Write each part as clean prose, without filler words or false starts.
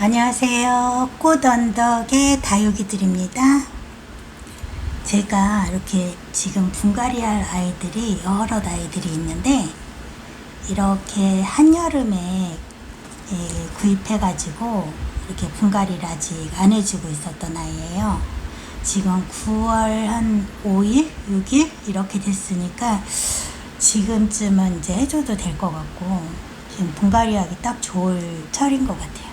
안녕하세요. 꽃언덕의 다육이들입니다. 제가 이렇게 지금 분갈이 할 아이들이 여러 아이들이 있는데, 이렇게 한여름에 구입해 가지고 이렇게 분갈이를 아직 안 해주고 있었던 아이예요. 지금 9월 한 5일 6일 이렇게 됐으니까 지금쯤은 이제 해줘도 될 것 같고, 지금 분갈이 하기 딱 좋을 철인 것 같아요.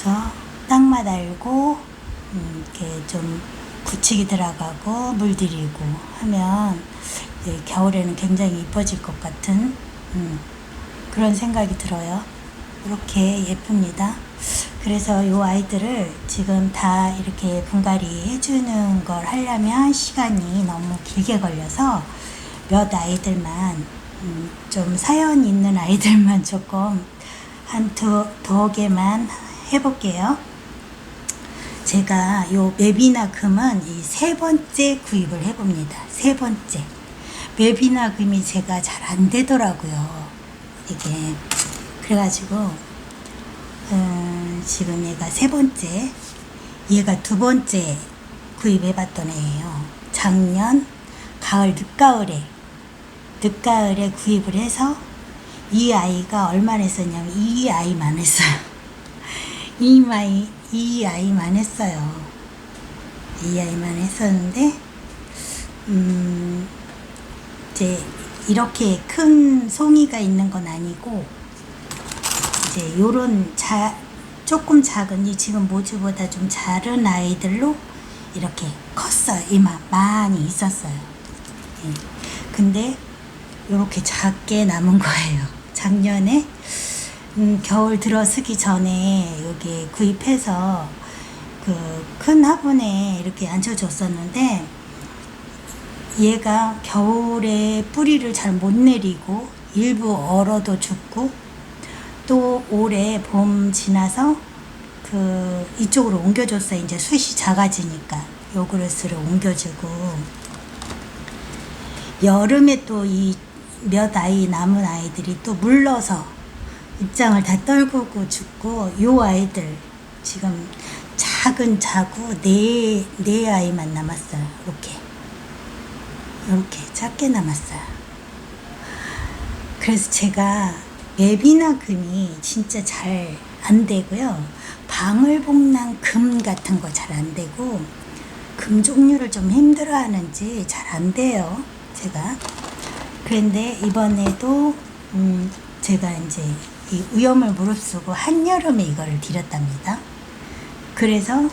그래서 땅맛 알고 이렇게 좀 굳히기 들어가고 물 들이고 하면 겨울에는 굉장히 이뻐질 것 같은 그런 생각이 들어요. 이렇게 예쁩니다. 그래서 이 아이들을 지금 다 이렇게 분갈이 해주는 걸 하려면 시간이 너무 길게 걸려서 몇 아이들만 좀 사연 있는 아이들만 조금 한 두 개만 해볼게요. 제가 요 맵이나 금은 이 세 번째 구입을 해봅니다. 세 번째. 맵이나 금이 제가 잘 안 되더라고요. 이게. 그래가지고, 지금 얘가 세 번째, 얘가 두 번째 구입해봤던 애예요. 작년, 가을, 늦가을에 구입을 해서 이 아이가 얼마나 했었냐면 이 아이만 했어요. 이 아이만 했어요. 이 아이만 했었는데, 이제 이렇게 큰 송이가 있는 건 아니고, 이제 요런 조금 작은 이 지금 모주보다 좀 작은 아이들로 이렇게 컸어요. 이만 많이 있었어요. 예. 근데 요렇게 작게 남은 거예요. 작년에 겨울 들어서기 전에 여기 구입해서 그 큰 화분에 이렇게 앉혀줬었는데, 얘가 겨울에 뿌리를 잘 못 내리고 일부 얼어도 죽고, 또 올해 봄 지나서 그 이쪽으로 옮겨줬어요. 이제 숯이 작아지니까 요 그릇으로 옮겨주고, 여름에 또 이 몇 아이 남은 아이들이 또 물러서 입장을 다 떨구고 죽고, 요 아이들 지금 작은 자구 네 아이만 남았어요. 이렇게 작게 남았어요. 그래서 제가 맵이나 금이 진짜 잘 안 되고요. 방울복랑 금 같은 거 잘 안 되고, 금 종류를 좀 힘들어 하는지 잘 안 돼요. 제가. 그런데 이번에도 제가 이제 이 위험을 무릅쓰고 한여름에 이거를 드렸답니다. 그래서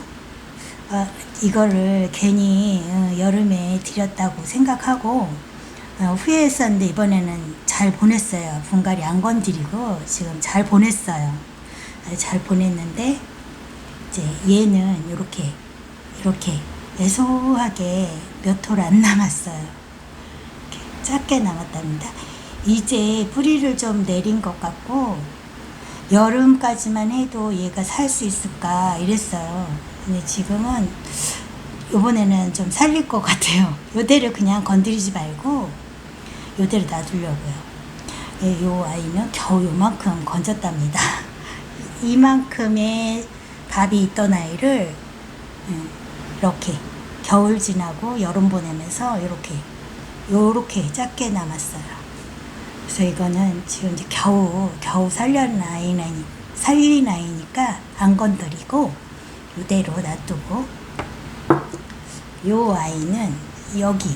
이거를 괜히 여름에 드렸다고 생각하고 후회했었는데, 이번에는 잘 보냈어요. 분갈이 안 건드리고 지금 잘 보냈어요. 잘 보냈는데, 이제 얘는 이렇게 애소하게 몇 톨 안 남았어요. 작게 남았답니다. 이제 뿌리를 좀 내린 것 같고, 여름까지만 해도 얘가 살 수 있을까 이랬어요. 근데 지금은 이번에는 좀 살릴 것 같아요. 요대로 그냥 건드리지 말고 요대로 놔두려고요. 요 아이는 겨우 요만큼 건졌답니다. 이만큼의 밥이 있던 아이를 이렇게 겨울 지나고 여름 보내면서 요렇게 작게 남았어요. 그래서 이거는 지금 이제 겨우 살린 아이니까 안 건드리고 이대로 놔두고, 요 아이는 여기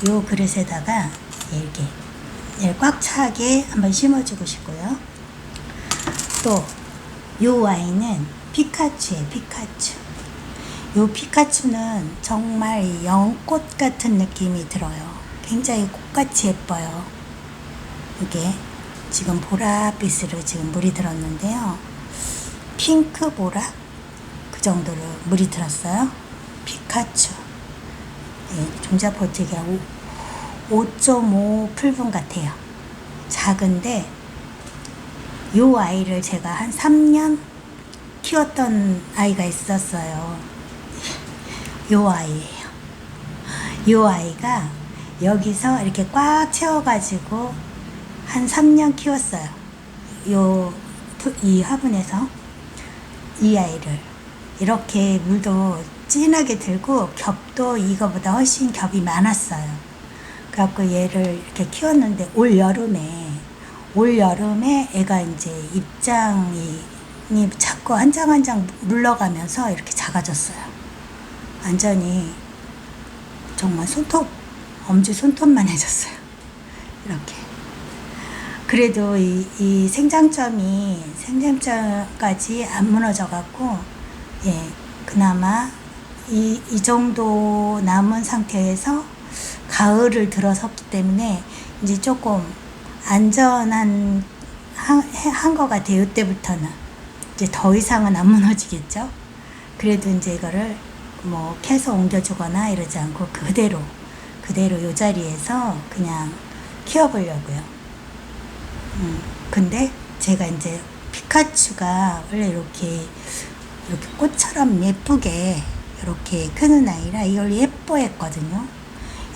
요 그릇에다가 이렇게 꽉 차게 한번 심어주고 싶고요. 또 요 아이는 피카츄예요. 요 피카츄는 정말 연꽃 같은 느낌이 들어요. 굉장히 꽃같이 예뻐요. 이게 지금 보랏빛으로 지금 물이 들었는데요. 핑크 보라? 그 정도로 물이 들었어요. 피카츄. 종자포트가 5.5 풀분 같아요. 작은데, 요 아이를 제가 한 3년 키웠던 아이가 있었어요. 요 아이예요. 요 아이가 여기서 이렇게 꽉 채워가지고 한 3년 키웠어요. 이 화분에서. 이 아이를 이렇게 물도 진하게 들고 겹도 이거보다 훨씬 겹이 많았어요. 그래갖고 얘를 이렇게 키웠는데 올 여름에 애가 이제 입장이 자꾸 한 장 한 장 물러가면서 이렇게 작아졌어요. 완전히 정말 엄지 손톱만 해졌어요. 이렇게. 그래도 이 생장점까지 안 무너져갖고, 예, 그나마 이 정도 남은 상태에서 가을을 들어섰기 때문에 이제 조금 안전한 한 것 같아요. 이때부터는 이제 더 이상은 안 무너지겠죠. 그래도 이제 이거를 뭐 캐서 옮겨주거나 이러지 않고 그대로 이 자리에서 그냥 키워보려고요. 근데 제가 이제 피카츄가 원래 이렇게 꽃처럼 예쁘게 이렇게 크는 아이라 이걸 예뻐했거든요.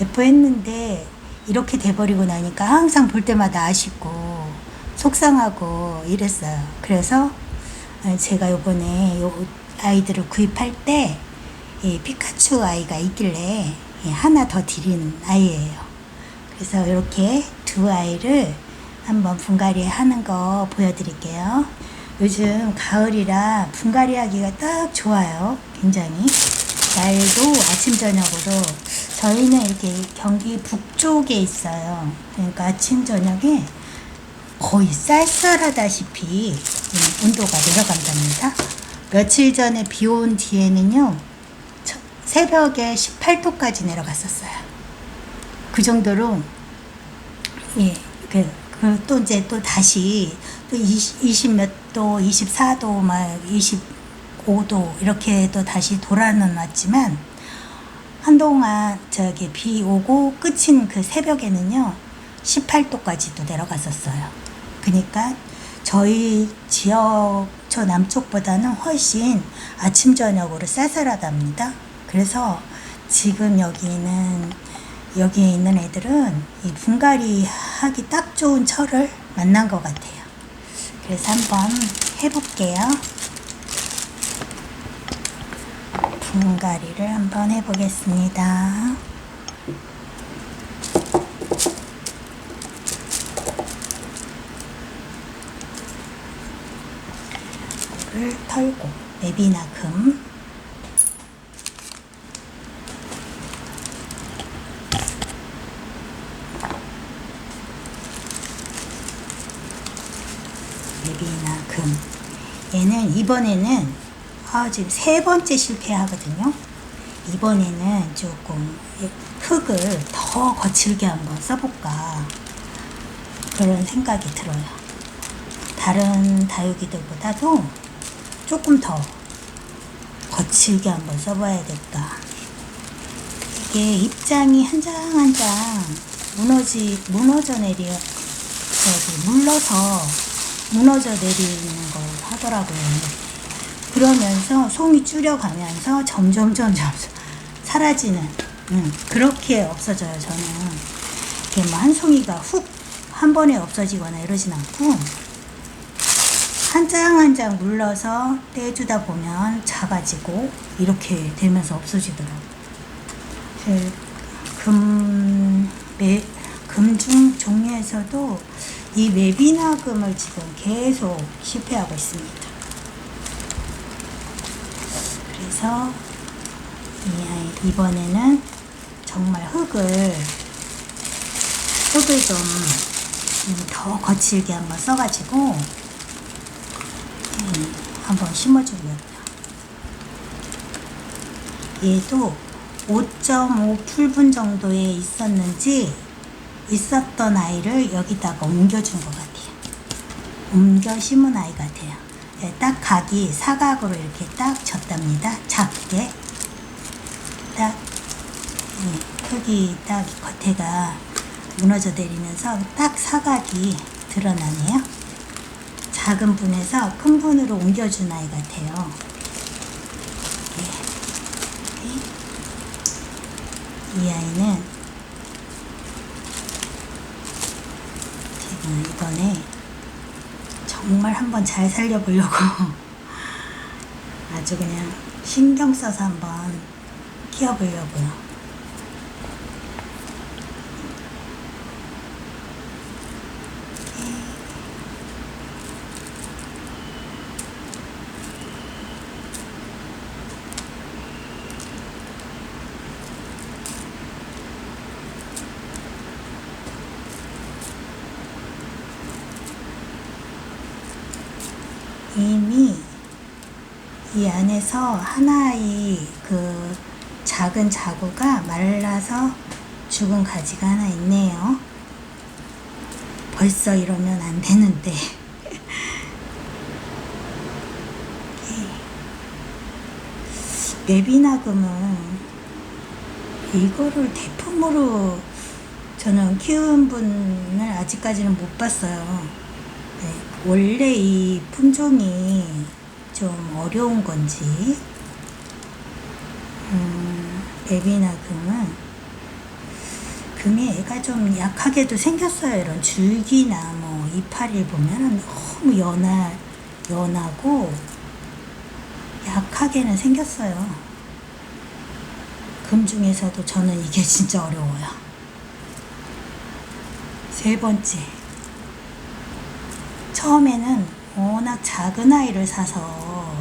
예뻐했는데 이렇게 돼버리고 나니까 항상 볼 때마다 아쉽고 속상하고 이랬어요. 그래서 제가 요번에 요 아이들을 구입할 때 이 피카츄 아이가 있길래 하나 더 드리는 아이예요. 그래서 이렇게 두 아이를 한번 분갈이 하는 거 보여드릴게요. 요즘 가을이라 분갈이 하기가 딱 좋아요. 굉장히 날도 아침 저녁으로 저희는 이렇게 경기 북쪽에 있어요. 그러니까 아침 저녁에 거의 쌀쌀하다시피 온도가 내려간답니다. 며칠 전에 비 온 뒤에는요 새벽에 18도까지 내려갔었어요. 그 정도로 또 이제 또 다시 또 20 몇 도, 24도, 막 25도 이렇게 또 다시 돌아왔지만 한동안 비 오고 끝인 그 새벽에는요 18도까지도 내려갔었어요. 그러니까 저희 지역 저 남쪽보다는 훨씬 아침 저녁으로 쌀쌀하답니다. 그래서 지금 여기에 있는 애들은 이 분갈이 하기 딱 좋은 철을 만난 것 같아요. 그래서 한번 해볼게요. 분갈이를 한번 해보겠습니다. 물을 털고 맵이나 금 맵이나 금 얘는 이번에는 지금 세 번째 실패하거든요. 이번에는 조금 흙을 더 거칠게 한번 써볼까 그런 생각이 들어요. 다른 다육이들보다도 조금 더 거칠게 한번 써봐야 될까. 이게 입장이 한 장 한 장 물러서 무너져 내리는 걸 하더라고요. 그러면서 송이 줄여가면서 점점 사라지는 그렇게 없어져요. 저는 이렇게 뭐 한 송이가 훅 한 번에 없어지거나 이러진 않고 한 장 한 장 물러서 떼주다 보면 작아지고 이렇게 되면서 없어지더라고요. 금중 종류에서도 이 맵이나 금을 지금 계속 실패하고 있습니다. 그래서 이번에는 정말 흙을 좀 더 거칠게 한번 써가지고 한번 심어주고요. 얘도 5.5 풀분 정도에 있었던 아이를 여기다가 옮겨준 것 같아요. 옮겨 심은 아이 같아요. 딱 각이 사각으로 이렇게 딱 졌답니다. 작게 딱 흙이 딱 겉에가 무너져 내리면서 딱 사각이 드러나네요. 작은 분에서 큰 분으로 옮겨준 아이 같아요. 이 아이는 제가 이번에 정말 한번 잘 살려보려고 아주 그냥 신경 써서 한번 키워보려고요. 이미 이 안에서 하나의 그 작은 자구가 말라서 죽은 가지가 하나 있네요. 벌써 이러면 안 되는데. 웹이나금은 이거를 대품으로 저는 키운 분을 아직까지는 못 봤어요. 네, 원래 이 품종이 좀 어려운 건지, 웹이나금은 금이 애가 좀 약하게도 생겼어요. 이런 줄기나 뭐 이파리를 보면은 너무 연하고 약하게는 생겼어요. 금 중에서도 저는 이게 진짜 어려워요. 세 번째, 처음에는 워낙 작은 아이를 사서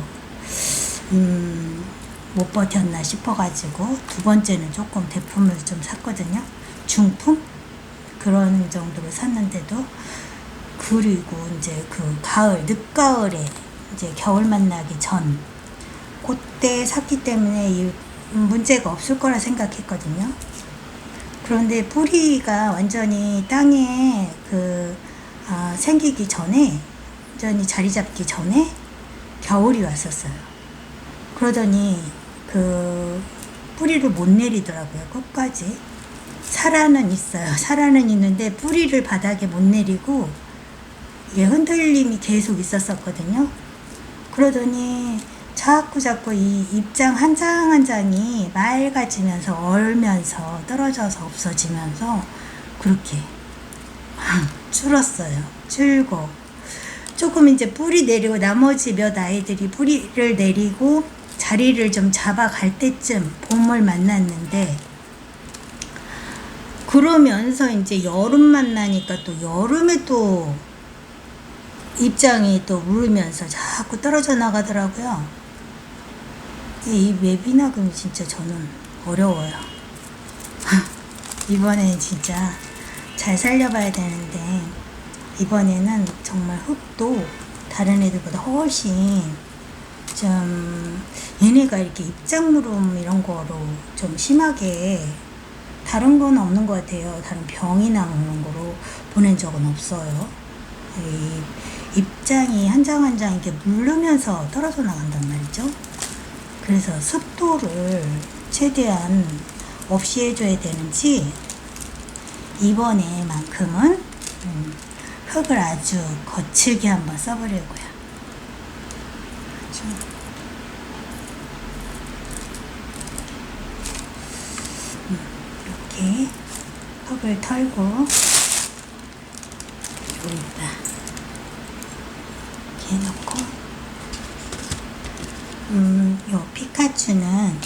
못 버텼나 싶어가지고 두 번째는 조금 대품을 좀 샀거든요. 중품? 그런 정도로 샀는데도, 그리고 이제 그 가을, 늦가을에 이제 겨울 만나기 전 그때 샀기 때문에 이 문제가 없을 거라 생각했거든요. 그런데 뿌리가 완전히 땅에 생기기 전에, 완전히 자리 잡기 전에 겨울이 왔었어요. 그러더니 그 뿌리를 못 내리더라고요. 끝까지. 살아는 있어요. 살아는 있는데 뿌리를 바닥에 못 내리고 이게 흔들림이 계속 있었었거든요. 그러더니 자꾸 이 잎장 한 장 한 장이 맑아지면서 얼면서 떨어져서 없어지면서 그렇게 줄었어요. 줄고 조금 이제 뿌리 내리고 나머지 몇 아이들이 뿌리를 내리고 자리를 좀 잡아갈 때쯤 봄을 만났는데, 그러면서 이제 여름 만나니까 또 여름에 또 입장이 또 무르면서 자꾸 떨어져 나가더라고요. 이 웹이나금이 진짜 저는 어려워요. 이번에는 진짜 잘 살려봐야 되는데, 이번에는 정말 흙도 다른 애들보다 훨씬 좀, 얘네가 이렇게 입장무름 이런 거로 좀 심하게, 다른 건 없는 것 같아요. 다른 병이나 그런 거로 보낸 적은 없어요. 이 입장이 한 장 한 장 이렇게 물르면서 떨어져 나간단 말이죠. 그래서 습도를 최대한 없이 해줘야 되는지, 이번에만큼은 흙을 아주 거칠게 한번 써보려고요. 이렇게 흙을 털고, 여기다 이렇게 해놓고, 요 피카츄는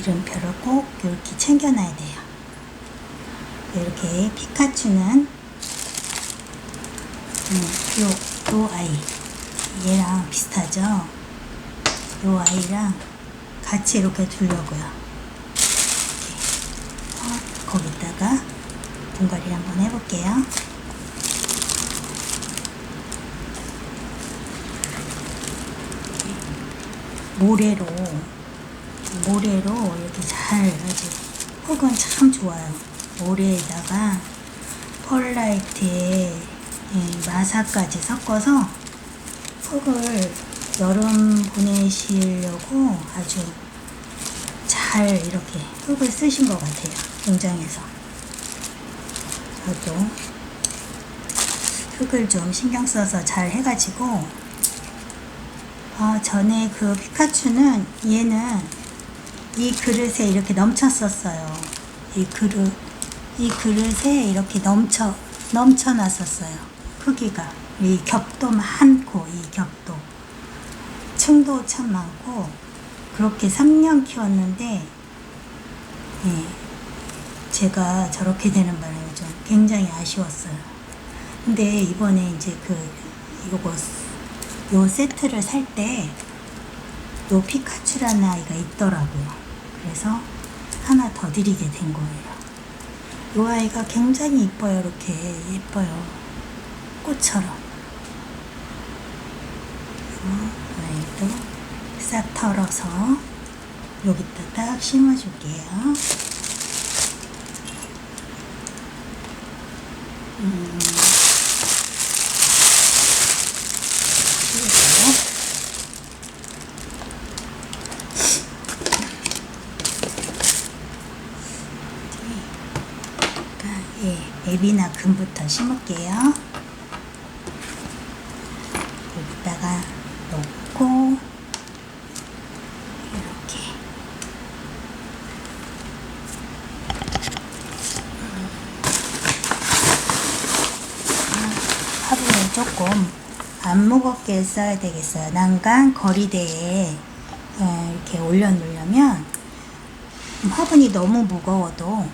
이름표를 꼭 이렇게 챙겨놔야 돼요. 이렇게 피카츄는 요 아이, 얘랑 비슷하죠? 요 아이랑 같이 이렇게 두려고요. 이렇게. 거기다가 분갈이 한번 해볼게요. 모래로 이렇게 잘, 아주 흙은 참 좋아요. 모래에다가 펄라이트에 마사까지 섞어서 흙을 여름 보내시려고 아주 잘 이렇게 흙을 쓰신 것 같아요. 농장에서. 저도 흙을 좀 신경 써서 잘 해가지고, 전에 그 피카츄는 얘는 이 그릇에 이렇게 넘쳤었어요. 이 그릇에 이렇게 넘쳐놨었어요. 크기가. 이 겹도 많고, 이 겹도. 곤충도 참 많고 그렇게 3년 키웠는데 예, 제가 저렇게 되는 바람에 좀 굉장히 아쉬웠어요. 근데 이번에 이제 요 세트를 살 때 요 피카츄라는 아이가 있더라고요. 그래서 하나 더 드리게 된 거예요. 요 아이가 굉장히 이뻐요. 이렇게 예뻐요. 꽃처럼. 아이도 싹 털어서 여기다 딱 심어줄게요. 앱이나 금부터 심을게요. 여기다가 놓고 이렇게 화분을 조금 안 무겁게 써야 되겠어요. 난간 거리대에 이렇게 올려놓으려면 화분이 너무 무거워도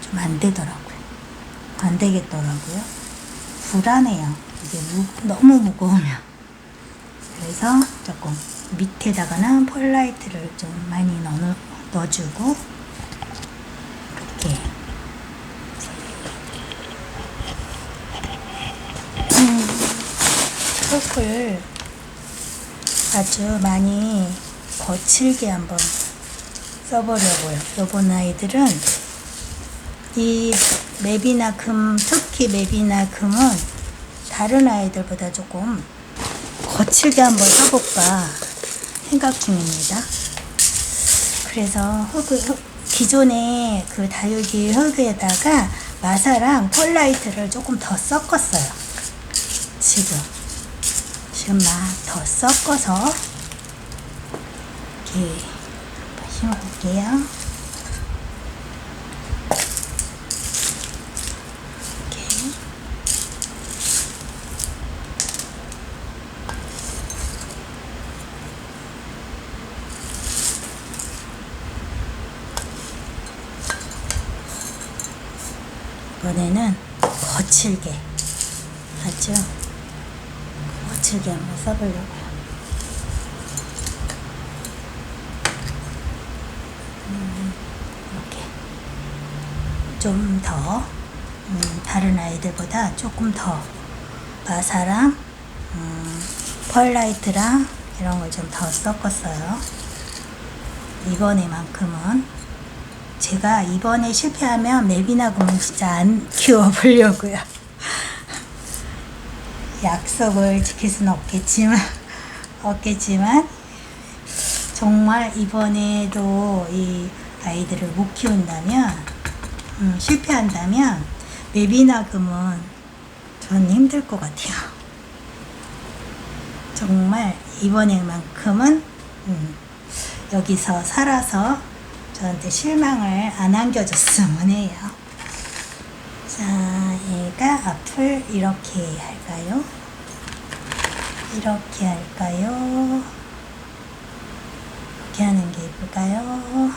좀 안 되더라고요. 안 되겠더라고요. 불안해요. 이게 너무 무거우면. 그래서 조금 밑에다가는 폴라이트를 좀 많이 넣어주고 이렇게 흙을 아주 많이 거칠게 한번 써보려고요. 요번 아이들은 이 맵이나 금, 특히 맵이나 금은 다른 아이들보다 조금 거칠게 한번 써볼까 생각 중입니다. 그래서 기존에 그 다육이 흙에다가 마사랑 폴라이트를 조금 더 섞었어요. 지금 막 더 섞어서 이렇게 한번 심어볼게요. 이번에는 거칠게 아주 거칠게 한번 써보려고요. 이렇게 좀 더 다른 아이들보다 조금 더 마사랑 펄라이트랑 이런 걸 좀 더 섞었어요. 이번에만큼은 제가 이번에 실패하면 맵이나 금은 진짜 안 키워보려고요. 약속을 지킬 수는 없겠지만 정말 이번에도 이 아이들을 못 키운다면 실패한다면 맵이나 금은 전 힘들 것 같아요. 정말 이번에만큼은 여기서 살아서 저한테 실망을 안 안겨줬으면 해요. 자, 얘가 앞을 이렇게 할까요? 이렇게 할까요? 이렇게 하는 게 예쁠까요?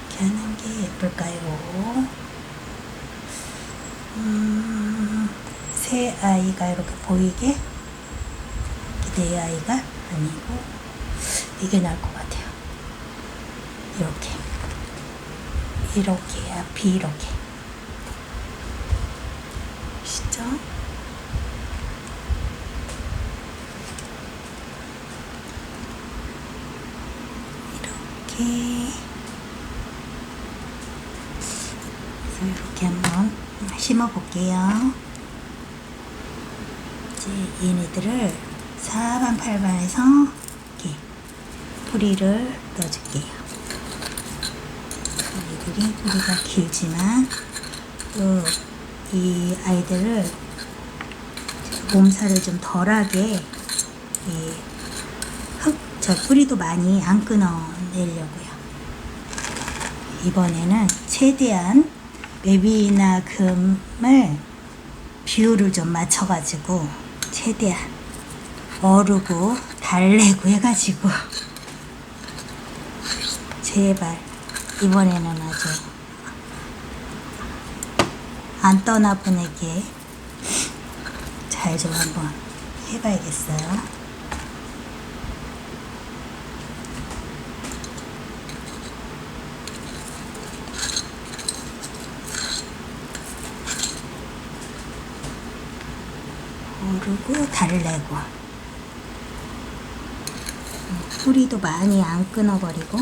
이렇게 하는 게 예쁠까요? 새 아이가 이렇게 보이게? 내 아이가 아니고 이게 나을 것 같아요. 이렇게 앞이 이렇게 보시죠? 이렇게 그래서 이렇게 한번 심어 볼게요. 이제 얘네들을 사반팔반해서 이렇게 뿌리를 넣어줄게요. 얘들이 뿌리가 길지만 또 이 아이들을 몸살을 좀 덜하게 저 뿌리도 많이 안 끊어내려고요. 이번에는 최대한 맵이나 금을 비율을 좀 맞춰가지고 최대한 어르고 달래고 해가지고 제발 이번에는 아주 안 떠나보내게 잘 좀 한번 해봐야겠어요. 오르고 달래고 뿌리도 많이 안 끊어버리고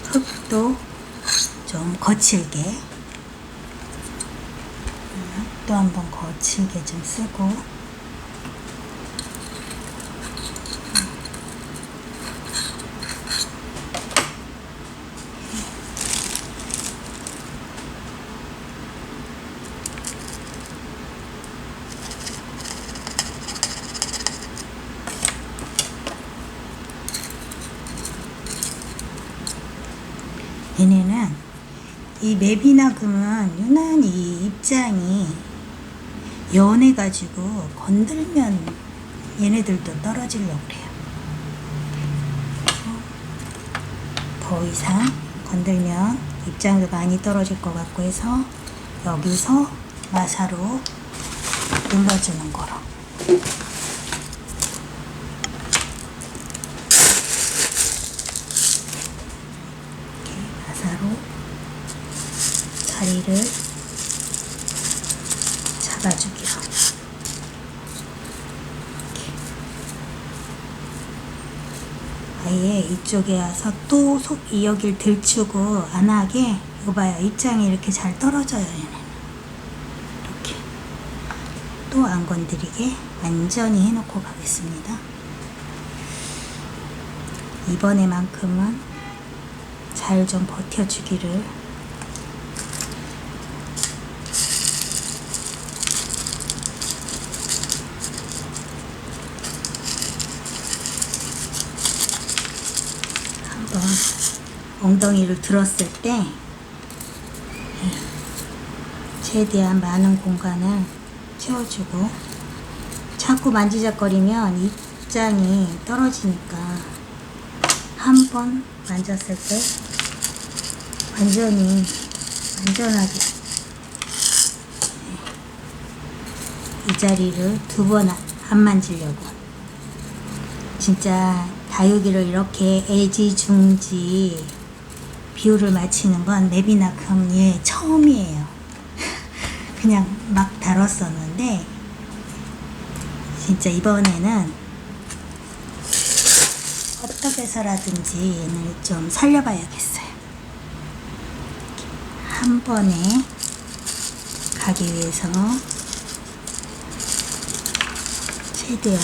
흙도 좀 거칠게 흙도 한번 거칠게 좀 쓰고 얘네는 이 맵이나금은 유난히 입장이 연해가지고 건들면 얘네들도 떨어지려고 그래요. 더 이상 건들면 입장도 많이 떨어질 것 같고 해서 여기서 마사로 눌러주는 거로. 자리를 잡아주기로. 아예 이쪽에 와서 또 여길 들추고 안 하게. 이거 봐요. 입장이 이렇게 잘 떨어져요. 얘는 이렇게 또 안 건드리게 완전히 해놓고 가겠습니다. 이번에만큼은 잘 좀 버텨주기를. 엉덩이를 들었을 때 최대한 많은 공간을 채워주고, 자꾸 만지작거리면 입장이 떨어지니까 한 번 만졌을 때 완전하게 이 자리를 두 번 안 만지려고. 진짜 다육이를 이렇게 애지중지 비율을 맞추는 건 맵이나금 처음이에요. 그냥 막 다뤘었는데 진짜 이번에는 어떻게 해서라든지 얘는 좀 살려봐야겠어요. 한 번에 가기 위해서 최대한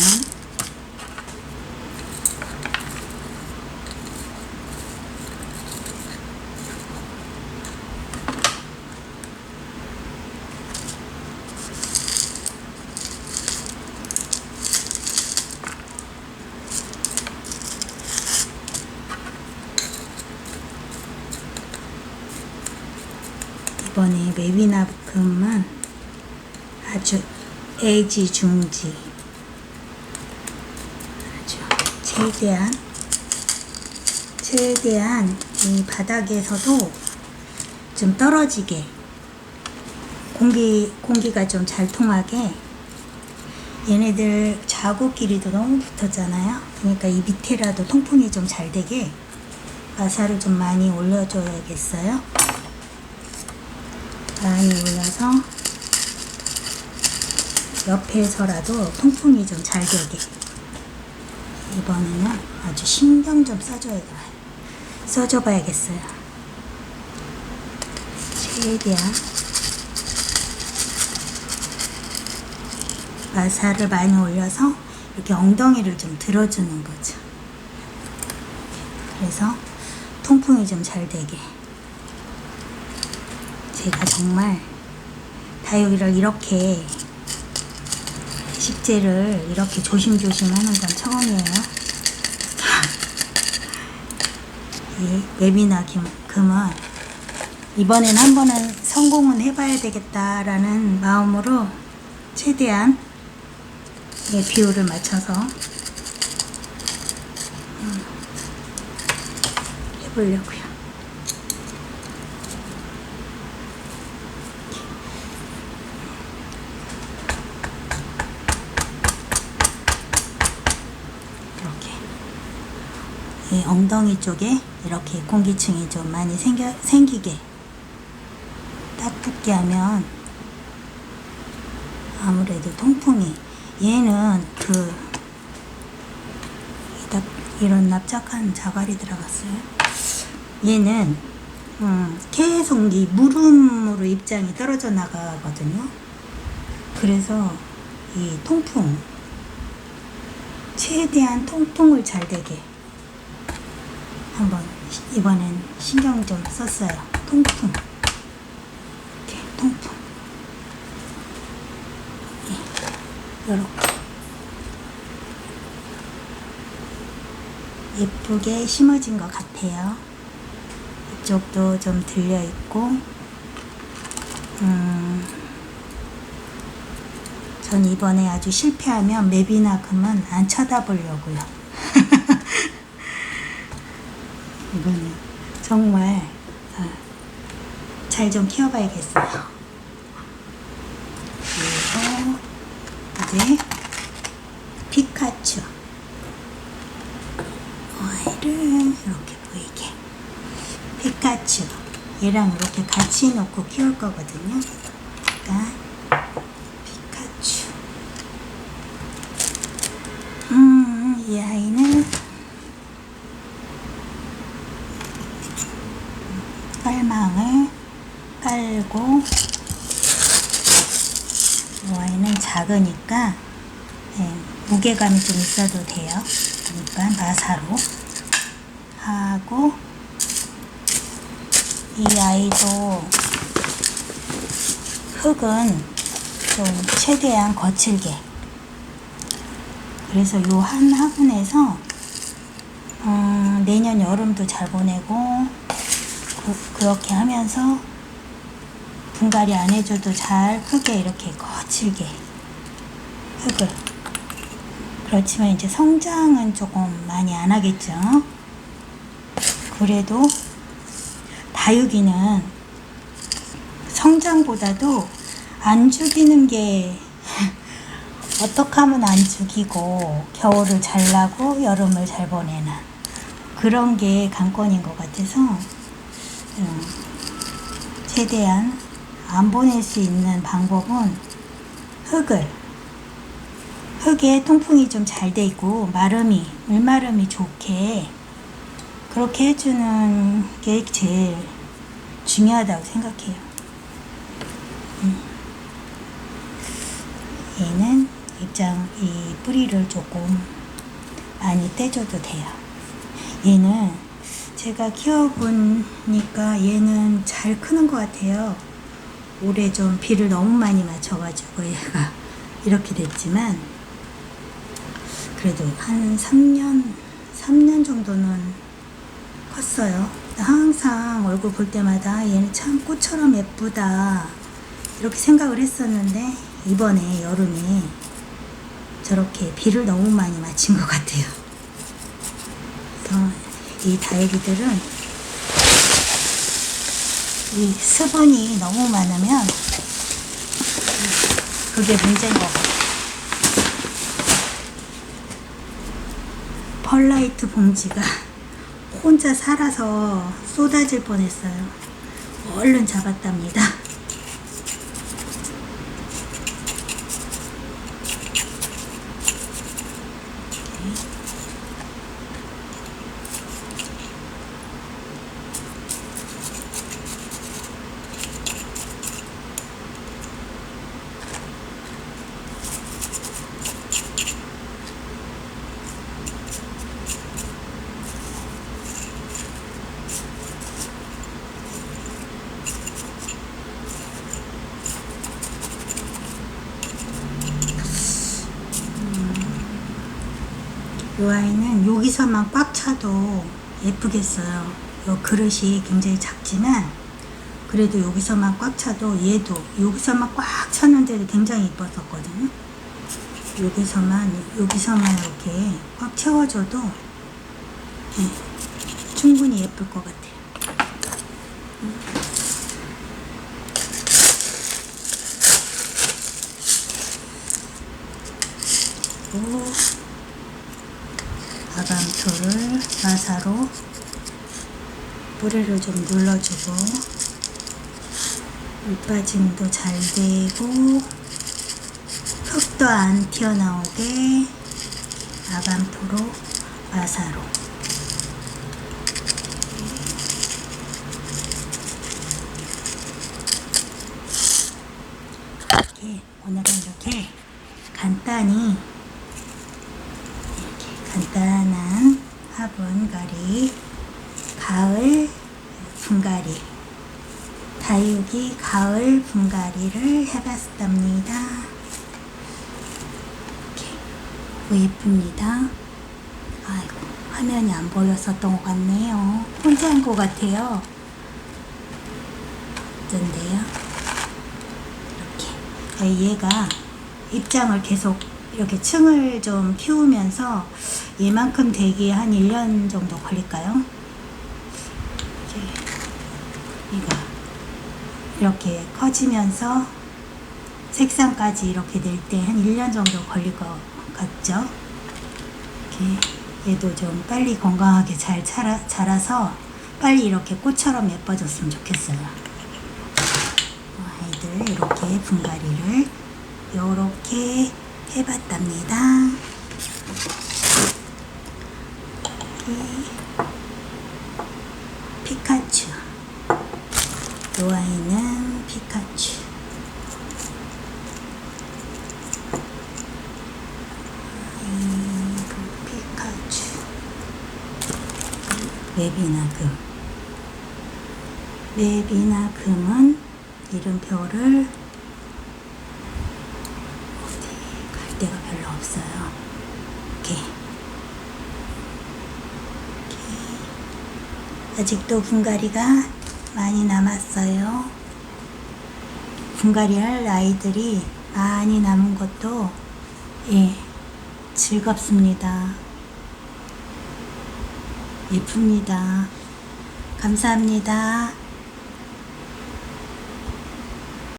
이번에 맵이나금만 아주 애지중지 아주 최대한 이 바닥에서도 좀 떨어지게 공기가 좀 잘 통하게. 얘네들 자국끼리도 너무 붙었잖아요. 그러니까 이 밑에라도 통풍이 좀 잘 되게 와사를 좀 많이 올려줘야겠어요. 많이 올려서 옆에서라도 통풍이 좀 잘 되게. 이번에는 아주 신경 좀 써줘봐야겠어요. 최대한 와사를 많이 올려서 이렇게 엉덩이를 좀 들어주는 거죠. 그래서 통풍이 좀 잘 되게. 제가 정말 다육이를 이렇게 식재를 이렇게 조심조심 하는 건 처음이에요. 이 맵이나금은 이번엔 한 번은 성공은 해봐야 되겠다라는 마음으로 최대한 비율을 맞춰서 해보려고요. 이렇게 이 엉덩이 쪽에 이렇게 공기층이 좀 많이 생기게 딱 붙게 하면 아무래도 통풍이, 얘는 이런 납작한 자갈이 들어갔어요. 얘는 계속 이 물음으로 입장이 떨어져 나가거든요. 그래서 이 통풍, 최대한 통풍을 잘 되게 한번 이번엔 신경 좀 썼어요. 통풍, 이렇게 통풍, 이렇게 예쁘게 심어진 것 같아요. 이쪽도 좀 들려 있고, 전 이번에 아주 실패하면 맵이나금은 안 쳐다보려고요. 이거는 정말 잘 좀 키워봐야겠어요. 그리고 이제 피카츄 아이를 이렇게 보이게, 피카츄 얘랑 이렇게 같이 놓고 키울 거거든요. 그러니까 피카츄, 이 아이는 깔망을 깔고, 이 아이는 작으니까 무게감이 좀 있어도 돼요. 그러니까 마사로 하고, 이 아이도 흙은 좀 최대한 거칠게, 그래서 요 한 화분에서 내년 여름도 잘 보내고, 그렇게 하면서 분갈이 안 해줘도 잘 흙에 이렇게 거칠게 흙을. 그렇지만 이제 성장은 조금 많이 안 하겠죠. 그래도 다육이는 성장보다도 안 죽이는 게 어떻게 하면 안 죽이고 겨울을 잘 나고 여름을 잘 보내나, 그런 게 관건인 것 같아서 최대한 안 보낼 수 있는 방법은 흙에 통풍이 좀 잘 돼 있고 물마름이 좋게 그렇게 해주는 게 제일 중요하다고 생각해요. 얘는 이 뿌리를 조금 많이 떼줘도 돼요. 얘는 제가 키워보니까 얘는 잘 크는 것 같아요. 올해 좀 비를 너무 많이 맞춰가지고 얘가 이렇게 됐지만, 그래도 한 3년 정도는 컸어요. 항상 얼굴 볼 때마다 얘는 참 꽃처럼 예쁘다 이렇게 생각을 했었는데, 이번에 여름에 저렇게 비를 너무 많이 맞힌 것 같아요. 그래서 이 다육이들은 이 수분이 너무 많으면 그게 문제인 것 같아요. 펄라이트 봉지가 혼자 살아서 쏟아질 뻔했어요. 얼른 잡았답니다. 이 아이는 여기서만 꽉 차도 예쁘겠어요. 이 그릇이 굉장히 작지만 그래도 여기서만 꽉 차도, 얘도 여기서만 꽉 찼는데도 굉장히 예뻤었거든요. 여기서만 이렇게 꽉 채워줘도 충분히 예쁠 것 같아요. 그리고 아감토를 마사로 뿌리를 좀 눌러주고 물빠짐도 잘 되고 흙도 안 튀어나오게 아감토로 마사로 이렇게 오늘은 이렇게 간단히 간단한 화분가리 가을 분갈이 다육이 가을 분갈이를 해봤답니다. 이렇게 예쁩니다. 아이고 화면이 안 보였었던 것 같네요. 혼자 한 것 같아요. 어쩐데요? 이렇게 얘가 입장을 계속 이렇게 층을 좀 키우면서 얘만큼 되기에 한 1년 정도 걸릴까요? 이거 이렇게 커지면서 색상까지 이렇게 낼 때 한 1년 정도 걸릴 것 같죠? 이렇게 얘도 좀 빨리 건강하게 잘 자라서 빨리 이렇게 꽃처럼 예뻐졌으면 좋겠어요. 아이들 이렇게 분갈이를 이렇게 해봤답니다. 피카츄. 이 아이는 피카츄. 피카츄. 맵이나금. 맵이나금은 이름표를 갈 데가 별로 없어요. 이렇게 아직도 분갈이가 많이 남았어요. 분갈이 할 아이들이 많이 남은 것도 즐겁습니다. 예쁩니다. 감사합니다.